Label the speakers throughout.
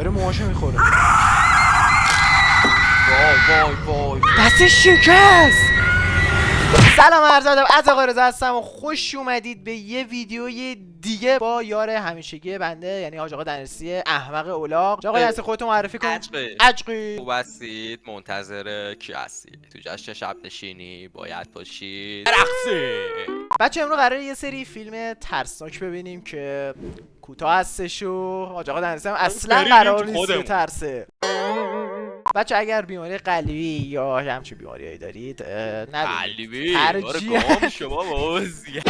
Speaker 1: داره موهاشو میخوره.
Speaker 2: وای وای وای.
Speaker 1: دستش شکست. سلام عرض ادب، از آقای رضا هستم و خوش اومدید به یه ویدیوی دیگه با یار همیشگی بنده، یعنی حاج آقا دنرسی احمق اولاغ. آقا دنرسی خودتون معرفی کن. عجقی
Speaker 2: خوب هستید؟ منتظر کی هستید؟ تو جشن شب نشینی باید باشید رقصی.
Speaker 1: بچه امروز قراره یه سری فیلم ترسناک ببینیم که کوتاه هستش و حاج آقا دنرسی هم اصلا قرار نیست که ترسه. بچه اگر بیماری قلبی یا همچین بیماریایی دارید
Speaker 2: قلبی
Speaker 1: ترجیح
Speaker 2: شما بازی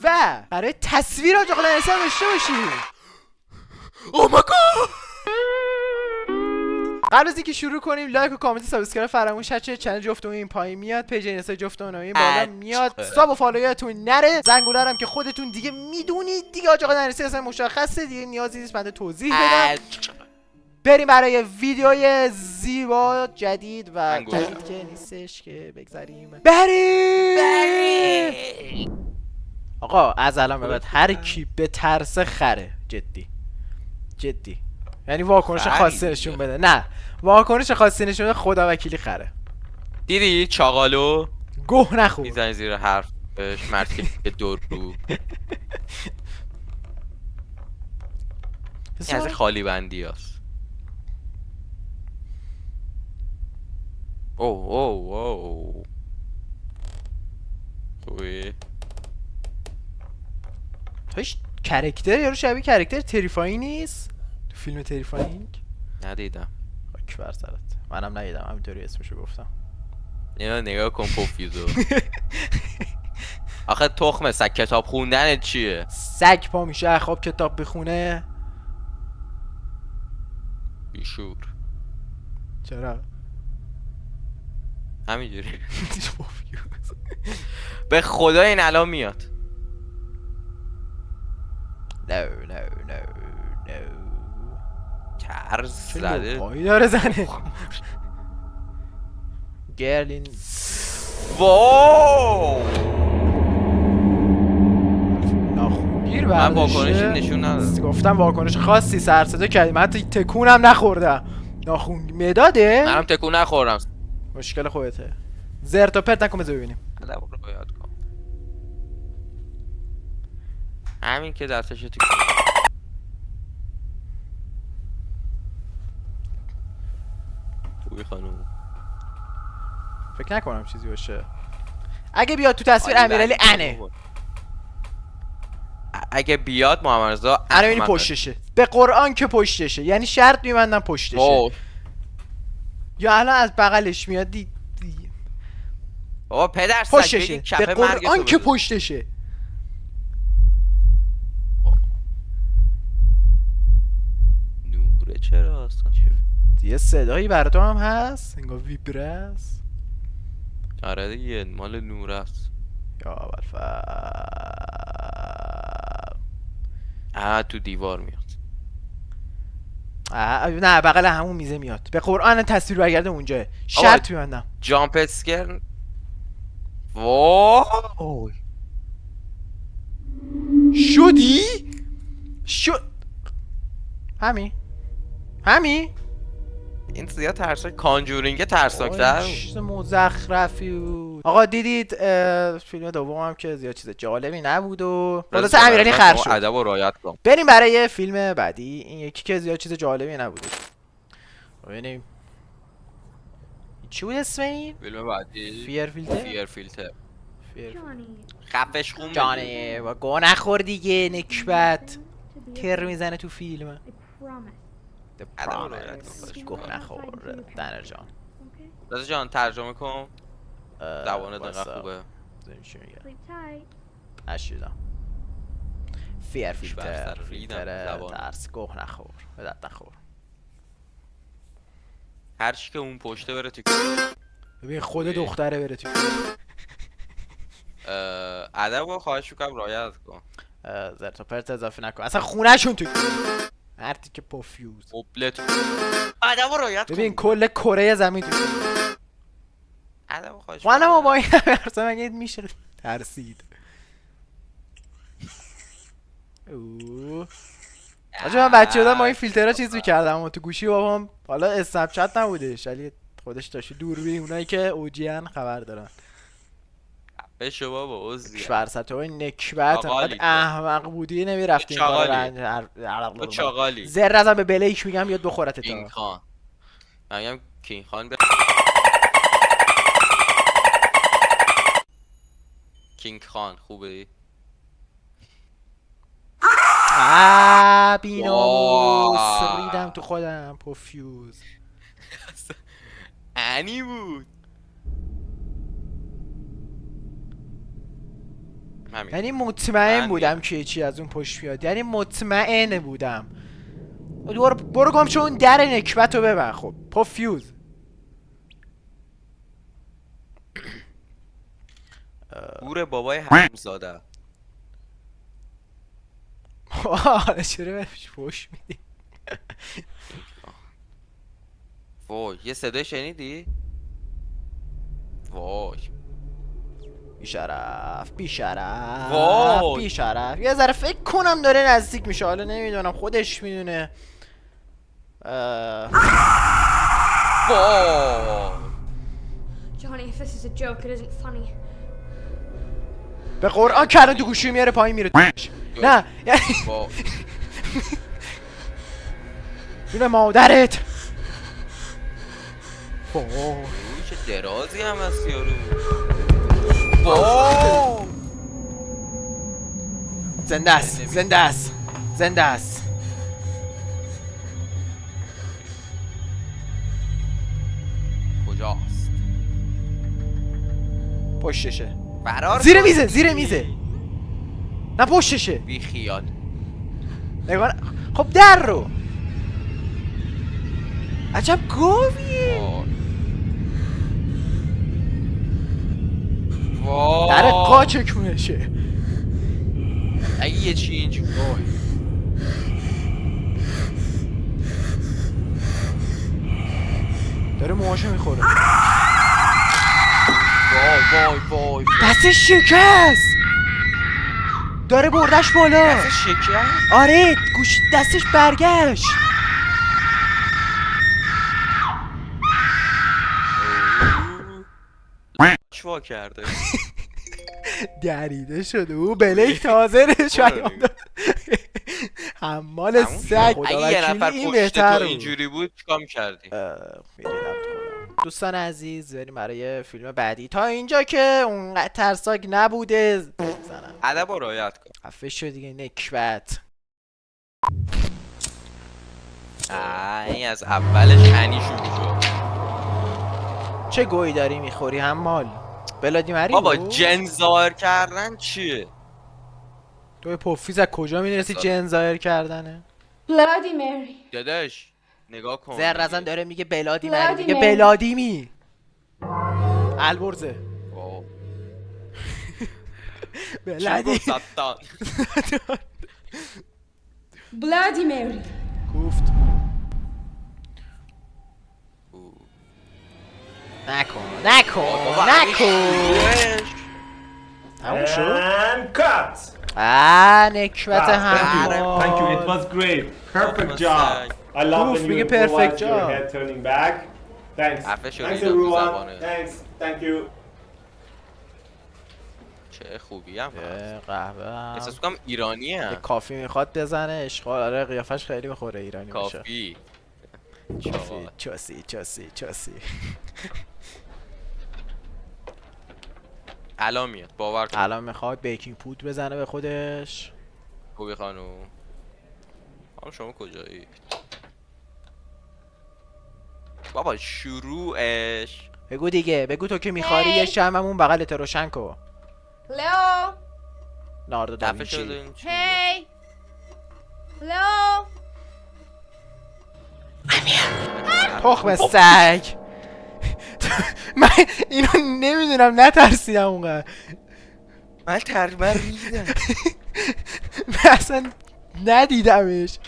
Speaker 1: و برای تصویر حاج آقا دنرسی هم داشته باشید.
Speaker 2: او مای گاد.
Speaker 1: قبل از اینکه شروع کنیم لایک و کامنت سابسکرایب فراموش نشه. چنل جفتمون این پایین میاد، پیج اینستا جفتمون این بالا میاد. ساب و فالو یادتون نره. زنگوله هم که خودتون دیگه میدونید دیگه، حاج آقا دنرسی اصلا مشخصه دیگه، نیازی نیست من توضیح بدم. بریم برای ویدیوی زیبا جدید و جدید که نیستش که بگذاریم. بریم. آقا از الان به بعد هر کی به ترس خره. جدی یعنی واکنش خاصی نشون بده. نه واکنش خاصی نشون بده، خدا وکیلی خره.
Speaker 2: دیدی چاقالو
Speaker 1: گوه نخور
Speaker 2: میزنی زیر حرفش، مرد که دور رو از خالی بندی هست. او خوبی
Speaker 1: توش کرکتر یارو شبیه کرکتر تریفاین نیست تو فیلم تریفاینگ؟
Speaker 2: ندیدم.
Speaker 1: خاک بر سرت، منم ندیدم، همینطوری اسمشو گفتم.
Speaker 2: اینا نگاه کن پوفیوزو. آخه تخمه سگ کتاب خوندن چیه؟
Speaker 1: سگ پا میشه خواب کتاب بخونه؟
Speaker 2: بیشور.
Speaker 1: چرا؟
Speaker 2: همینجوری. به خدا این الان میاد.
Speaker 1: نو
Speaker 2: ترس زده
Speaker 1: پایی داره زنه. گرلین
Speaker 2: واو
Speaker 1: ناخونگیر
Speaker 2: من
Speaker 1: برداشته.
Speaker 2: واکنشی نشون ندادم.
Speaker 1: گفتم واکنش خاصی سر صدا کردیم، حتی تکونم نخوردم. ناخون مداده.
Speaker 2: منم تکون نخورم.
Speaker 1: مشکل خودته. زرت و پرت نکن، بذار ببینیم.
Speaker 2: رو یاد کن. همین که دستش تو خوبی خانوم.
Speaker 1: فکر نکنم چیزی باشه. اگه بیاد تو تصویر امیرعلی انه.
Speaker 2: اگه بیاد محمد رضا
Speaker 1: انه ببینی پشتشه. به قرآن که پشتشه، یعنی شرط میبندم پشتشه. یا الان از بغلش میاد
Speaker 2: بابا پدر
Speaker 1: پشتشه. به قرآن که پشتشه.
Speaker 2: نوره چرا اصلا؟
Speaker 1: یه صدایی برای تو هم هست انگار ویبره است.
Speaker 2: آره دیگه مال نوره است.
Speaker 1: یا
Speaker 2: تو دیوار میاد.
Speaker 1: نه بغل همون میزه میاد. به قرآن تصویر برگرده اونجاه. شرط میبندم.
Speaker 2: جامپ اسکر. وای
Speaker 1: شدی؟ همین
Speaker 2: این زیاد ترسناک. کانجورینگ ترسناک‌تر.
Speaker 1: چیز مزخرفی بود. آقا دیدید فیلم دومم که زیاد چیز جالبی نبود و خلاص امیرعلی خر شد.
Speaker 2: ادب و رعایت کن.
Speaker 1: بریم برای فیلم بعدی. این یکی که زیاد چیز جالبی نبود. ببینیم چی بود اسم این؟
Speaker 2: فیلم بعدی
Speaker 1: فیر
Speaker 2: فیلتر. خفش خون
Speaker 1: جانه و گوه نخور دیگه نکبت. تر میزنه تو فیلم. گوه نخور دنر جان.
Speaker 2: رضا جان ترجمه کن. زبانت انقدر خوبه.
Speaker 1: نشیدم. فیلتر ترس. گوه نخور بدت نخور.
Speaker 2: هر چی که اون پشته بره تو
Speaker 1: ببین خود دختره بره تو
Speaker 2: ادب و خواهش میکنم رعایت کن.
Speaker 1: زرت و پرت اضافه نکن. اصلا خونه شون تو هرتی که پوفیوز
Speaker 2: اوبلت. ادب و رعایت کن.
Speaker 1: ببین کل کره زمین تو
Speaker 2: ادب و خواهش
Speaker 1: منم با این اصلا مگه میشه ترسید. آجا من بچه بودم با این فیلترها چیز میکردم و تو گوشی بابام حالا اسنپ چت نبودش ولی خودش داشت دوربین اونایی که اوجین خبر دارن.
Speaker 2: بشو بابا عزیزی.
Speaker 1: فرصت تو نکبت
Speaker 2: چاقالی
Speaker 1: انقدر
Speaker 2: تو.
Speaker 1: احمق بودی نمیرفتی این کارو
Speaker 2: تو چاقالی.
Speaker 1: زر ازم به بلیک میگم یاد بخورت
Speaker 2: کینگ
Speaker 1: تا.
Speaker 2: خان. من میگم کینگ خان کینگ خان خوبه.
Speaker 1: بیناموس
Speaker 2: واه.
Speaker 1: ریدم تو خودم پوفیوز.
Speaker 2: انی بود.
Speaker 1: یعنی مطمئن
Speaker 2: من
Speaker 1: بودم
Speaker 2: میگم.
Speaker 1: که چی از اون پشت بیاد، یعنی مطمئن بودم. برو گم شو اون در نکبت رو ببن. خب پوفیوز
Speaker 2: گور بابای حرومزاده.
Speaker 1: چرا بهش پشت میدی؟
Speaker 2: وای یه صدای شنیدی؟ وای
Speaker 1: بیشرف بیشرف
Speaker 2: وای.
Speaker 1: بیشرف. یه ذره فکر کنم داره نزدیک میشه، حالا نمیدونم خودش میدونه.
Speaker 2: وای.
Speaker 3: Johnny, if this is a joke, it isn't funny.
Speaker 1: به قرآن کردن تو گوشی میاره پایین میره نه یعنی
Speaker 2: وای.
Speaker 1: جون مادرت. وای
Speaker 2: چه درازی هم هست یارو. وای.
Speaker 1: زنده است زنده است زنده است.
Speaker 2: کجاست؟
Speaker 1: پشتشه
Speaker 2: فرار
Speaker 1: زیر
Speaker 2: کن.
Speaker 1: میزه زیر میزه نه پشتشه.
Speaker 2: بی خیال.
Speaker 1: نگاه خب در رو. عجب گاویه.
Speaker 2: وای.
Speaker 1: در قاچ کونشه.
Speaker 2: اگه یه چی اینجور
Speaker 1: داره موهاشو میخوره.
Speaker 2: وای وای وای.
Speaker 1: دستش شکست. داره بردش بالا.
Speaker 2: دست شکر.
Speaker 1: آره گوش دستش برگشت.
Speaker 2: چوا کرده.
Speaker 1: دریده شده او بلیک تازه نش پیام داد. حمال سگ.
Speaker 2: اگه یه نفر
Speaker 1: این
Speaker 2: پشت
Speaker 1: بهتر
Speaker 2: تو
Speaker 1: بود.
Speaker 2: اینجوری بود چیکار می‌کردی؟
Speaker 1: دوستان عزیز بریم برای فیلم بعدی. تا اینجا که اونقدر ترسناک نبوده زنم
Speaker 2: ادب و رعایت کن.
Speaker 1: خفه شو دیگه نکبت.
Speaker 2: این از اولش هنی شروع شد.
Speaker 1: چه گویی داری میخوری حمال؟ بلادی مری
Speaker 2: بابا
Speaker 1: بود؟
Speaker 2: جن ظاهر کردن چیه؟
Speaker 1: تو پوفیز از کجا میدونستی جن ظاهر کردنه؟
Speaker 3: Bloody Mary.
Speaker 2: داداش نگاه کن.
Speaker 1: زرزن داره میگه بلادی مری
Speaker 3: بلادی
Speaker 1: میگه
Speaker 3: مری.
Speaker 1: بلادیمی البرزه
Speaker 2: واو.
Speaker 1: بلادی
Speaker 2: چی گفت ستان؟
Speaker 3: Bloody Mary.
Speaker 1: گفت نکن تموم شد؟
Speaker 4: And cut!
Speaker 1: نکبت حمال.
Speaker 4: Thank you, it was great. Perfect job. I love
Speaker 1: Oof,
Speaker 4: when
Speaker 1: big
Speaker 4: you
Speaker 1: perfect
Speaker 4: improvise your
Speaker 1: job.
Speaker 4: head turning back. Thanks.
Speaker 2: حرفش رو
Speaker 4: Thanks
Speaker 2: ریدم تو
Speaker 4: everyone.
Speaker 2: زبانه.
Speaker 4: Thanks. Thank you.
Speaker 2: چه خوبی هم هست.
Speaker 1: قهوه هم.
Speaker 2: احساس کنم ایرانی
Speaker 1: یه
Speaker 2: هم.
Speaker 1: کافی میخواد بزنه اشغال. آره قیافش خیلی میخوره ایرانی باشه.
Speaker 2: کافی.
Speaker 1: کافی چاسی
Speaker 2: الان میاد باور کن.
Speaker 1: الان میخواد بیکینگ پود بزنه به خودش.
Speaker 2: خوبی خانوم. شما کجایی؟ بابا شروعش.
Speaker 1: بگو دیگه بگو تو که میخواری یه شمعمون بغلت روشن کن.
Speaker 3: Hello.
Speaker 1: ناردو
Speaker 2: دفعه
Speaker 1: داوینچی.
Speaker 2: شده این چی؟
Speaker 3: Hey. Hello.
Speaker 1: تخم سگ. من اینو نمیدونم نترسیدم اونقدر.
Speaker 2: من تقریبا ریدم.
Speaker 1: من اصلا ندیدمش.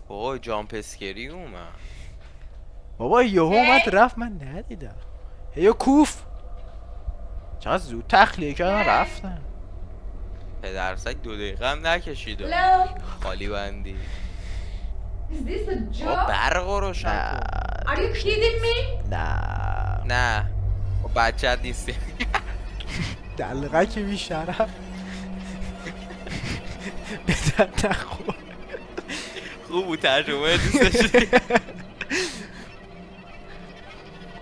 Speaker 2: وای جامپ اسکری اومد.
Speaker 1: بابا یهو اومد رفت من ندیدم. هیو کوف چقدر زود تخلیه کردن رفتن.
Speaker 2: پدرسک 2 دقیقه هم نکشید
Speaker 3: Hello?
Speaker 2: خالی بندی
Speaker 3: Is this a
Speaker 2: با
Speaker 3: joke?
Speaker 2: برق رو روشن
Speaker 1: نه
Speaker 2: کن.
Speaker 3: Are you kidding me?
Speaker 1: نه
Speaker 2: نه با بچت نیستی
Speaker 1: دلغه که بیشترم بدن نخور
Speaker 2: خوب بود ترجمه دوست داشتی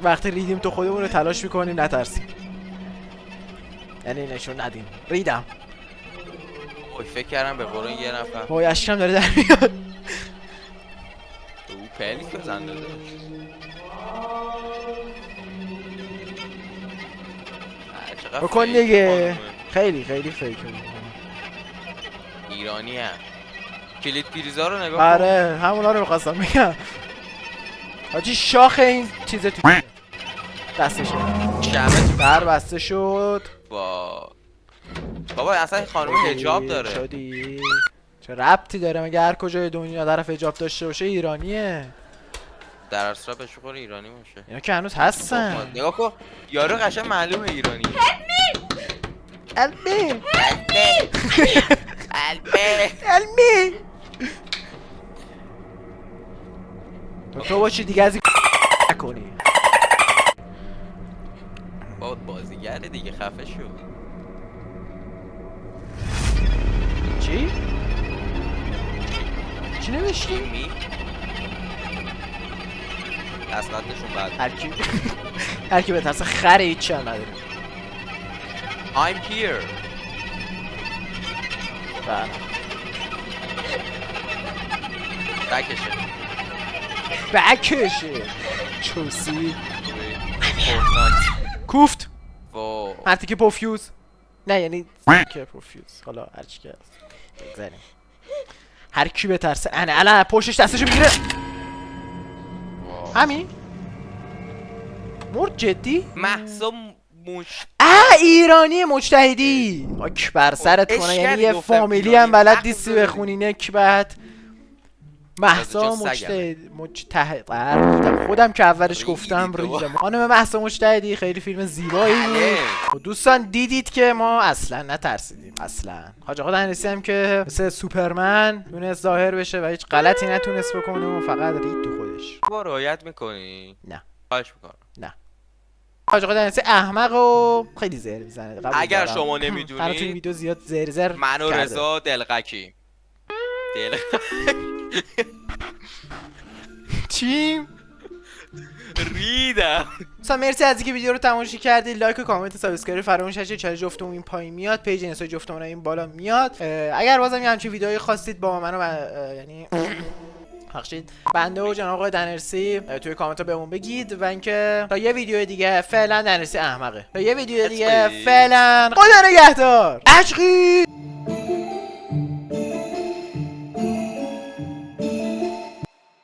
Speaker 1: وقتی ریدیم تو خودمون رو تلاش میکنیم نترسیم یعنی نشون ندیم ریدم
Speaker 2: اوی فکر کردم به قرآن یه نفر
Speaker 1: وای اشکم داره در میاد
Speaker 2: او پلیس بزن داده
Speaker 1: بکن دیگه خیلی خیلی فیکه
Speaker 2: ایرانی هم کلید پریزا رو نگاه کن
Speaker 1: آره همونا رو میخواستم بگم حاجی شاخ این چیزه تو دستشه
Speaker 2: شمه تو
Speaker 1: بر بسته شد
Speaker 2: با بابا اصلا این خانم حجاب داره
Speaker 1: شدی چه ربطی داره مگه هر کجای دنیا طرف حجاب داشته باشه ایرانیه
Speaker 2: در اصلا به شکر ایرانی باشه
Speaker 1: اینا که هنوز هستن
Speaker 2: نگاه کن یارو قشنگ معلومه ایرانی
Speaker 1: علمی
Speaker 2: قلبه
Speaker 1: علمی تو باشی دیگه از این نکنی
Speaker 2: بابا بازیگره دیگه خفه شو
Speaker 1: چی؟ چی نوشتی؟
Speaker 2: می اسنادشون بعد
Speaker 1: هر کی به ترس خره هیچی هم نداره
Speaker 2: I'm here
Speaker 1: بله
Speaker 2: بکشه
Speaker 1: بکشه چوسی
Speaker 2: فورتنایت
Speaker 1: کوفت
Speaker 2: و
Speaker 1: مرتی که پوفیوز نه یعنی که پوفیوز حالا هرچی که هست بگذاریم هر کی به ترس الان پشتش دستشو میگیره همین مرد جدی
Speaker 2: محسا مش
Speaker 1: ایرانی مجتهدی اک بر سرت کنه یعنی یه
Speaker 2: گفتم
Speaker 1: فامیلی
Speaker 2: ایرانی.
Speaker 1: هم بلد
Speaker 2: مغز
Speaker 1: نیستی
Speaker 2: داره.
Speaker 1: بخونی نکبت مهسا
Speaker 2: جز سگمه.
Speaker 1: مجتهد خودم که اولش
Speaker 2: ریدی
Speaker 1: گفتم
Speaker 2: تو.
Speaker 1: ریدم خانم مهسا مجتهدی خیلی فیلم زیبایی بود و دوستان دیدید که ما اصلا نترسیدیم اصلا حاج آقا دنیسی هم که مثل سوپرمن تونست ظاهر بشه و هیچ غلطی نتونست بکنه و فقط رید تو خودش
Speaker 2: با رعایت میکنی
Speaker 1: نه
Speaker 2: خواهش میکنم
Speaker 1: حاج آقا دنیسی احمق و خیلی زهر میزنه
Speaker 2: اگر شما نمیدونید،
Speaker 1: قرار تو این ویدیو زیاد زر
Speaker 2: من و
Speaker 1: کرده.
Speaker 2: رضا دلقکی
Speaker 1: چی؟
Speaker 2: ریدم
Speaker 1: مثلا مرسی از اینکه ویدیو رو تماشا کردید لایک و کامنت و سابسکرایب فراموش نشه چنل جفتمون این پایین میاد پیج اینستا جفتمون این بالا میاد اگر بازم یه همچین ویدیویی خواستید با منو یعنی بخشید بنده و جناب آقای دنرسی توی کامنت ها بهمون بگید و اینکه تا یه ویدیو دیگه فعلا دنرسی احمقه تا یه ویدیو دیگه فعلا خدا نگهدار عشقی